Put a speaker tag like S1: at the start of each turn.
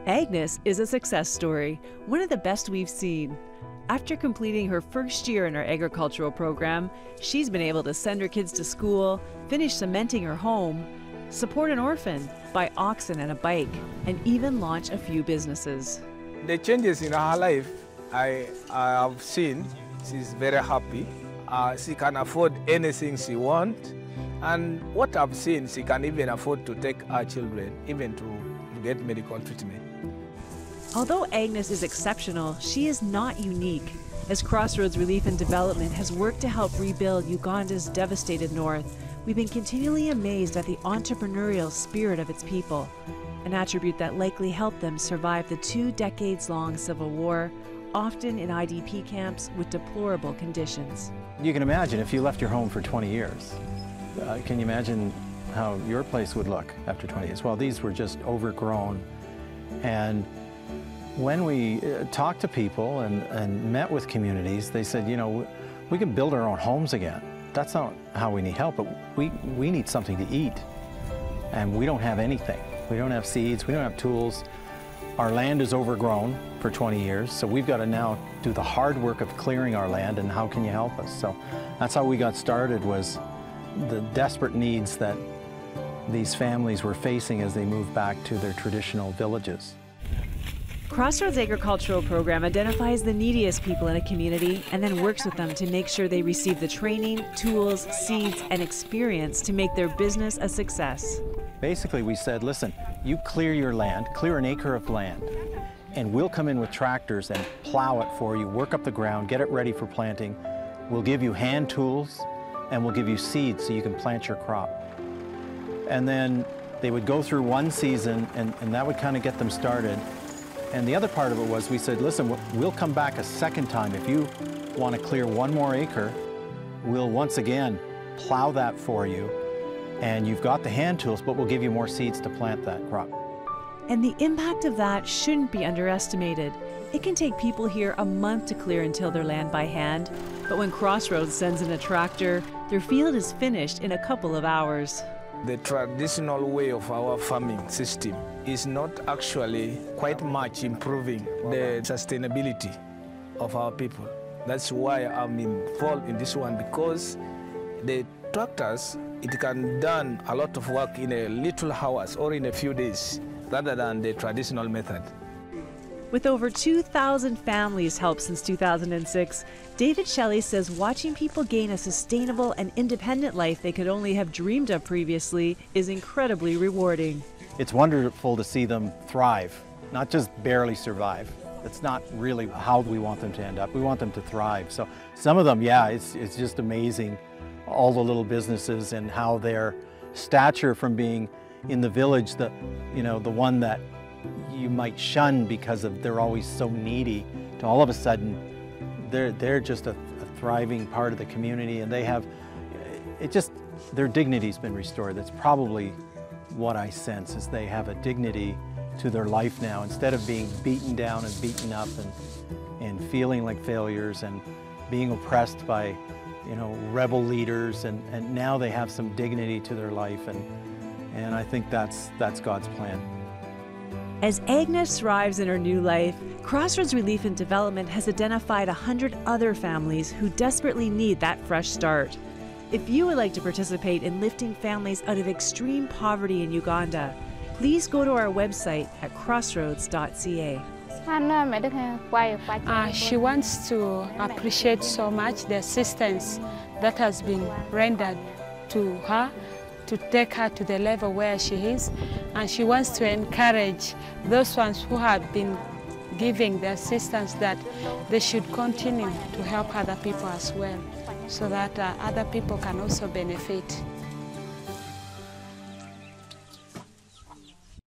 S1: Agnes is a success story, one of the best we've seen. After completing her first year in our agricultural program, she's been able to send her kids to school, finish cementing her home, support an orphan, buy oxen and a bike, and even launch a few businesses.
S2: The changes in her life I have seen, she's very happy. She can afford anything she wants. And what I've seen, she can even afford to take her children, even to get medical treatment.
S1: Although Agnes is exceptional, she is not unique, as Crossroads Relief and Development has worked to help rebuild Uganda's devastated north. We've been continually amazed at the entrepreneurial spirit of its people, an attribute that likely helped them survive the 2 decades-long civil war, often in IDP camps with deplorable conditions.
S3: You can imagine if you left your home for 20 years. Can you imagine how your place would look after 20 years? Well, these were just overgrown. And when we talked to people and met with communities, they said, you know, we can build our own homes again. That's not how we need help, but we need something to eat. And we don't have anything. We don't have seeds, we don't have tools. Our land is overgrown for 20 years, so we've got to now do the hard work of clearing our land, and how can you help us? So that's how we got started, was the desperate needs that these families were facing as they moved back to their traditional villages.
S1: Crossroads Agricultural Program identifies the neediest people in a community and then works with them to make sure they receive the training, tools, seeds, and experience to make their business a success.
S3: Basically, we said, listen, you clear your land, clear an acre of land, and we'll come in with tractors and plow it for you, work up the ground, get it ready for planting. We'll give you hand tools, and we'll give you seeds so you can plant your crop. And then they would go through one season, and that would kind of get them started. And the other part of it was, we said, listen, we'll come back a second time. If you want to clear one more acre, we'll once again plow that for you. And you've got the hand tools, but we'll give you more seeds to plant that crop.
S1: And the impact of that shouldn't be underestimated. It can take people here a month to clear and till their land by hand, but when Crossroads sends in a tractor, their field is finished in a couple of hours.
S2: The traditional way of our farming system is not actually quite much improving the sustainability of our people. That's why I'm involved in this one, because the tractors, it can done a lot of work in a little hours or in a few days, rather than the traditional method.
S1: With over 2,000 families helped since 2006, David Shelley says watching people gain a sustainable and independent life they could only have dreamed of previously is incredibly rewarding.
S3: It's wonderful to see them thrive, not just barely survive. That's not really how we want them to end up. We want them to thrive. So some of them, yeah, it's just amazing, all the little businesses and how their stature from being in the village, the one that you might shun because they're always so needy, to all of a sudden they're just a thriving part of the community, and they have their dignity's been restored. That's probably what I sense, is they have a dignity to their life now, instead of being beaten down and beaten up and feeling like failures and being oppressed by rebel leaders, and now they have some dignity to their life, and I think that's God's plan.
S1: As Agnes thrives in her new life, Crossroads Relief and Development has identified 100 other families who desperately need that fresh start. If you would like to participate in lifting families out of extreme poverty in Uganda, please go to our website at crossroads.ca.
S4: She wants to appreciate so much the assistance that has been rendered to her, to take her to the level where she is, and she wants to encourage those ones who have been giving the assistance that they should continue to help other people as well, so that other people can also benefit.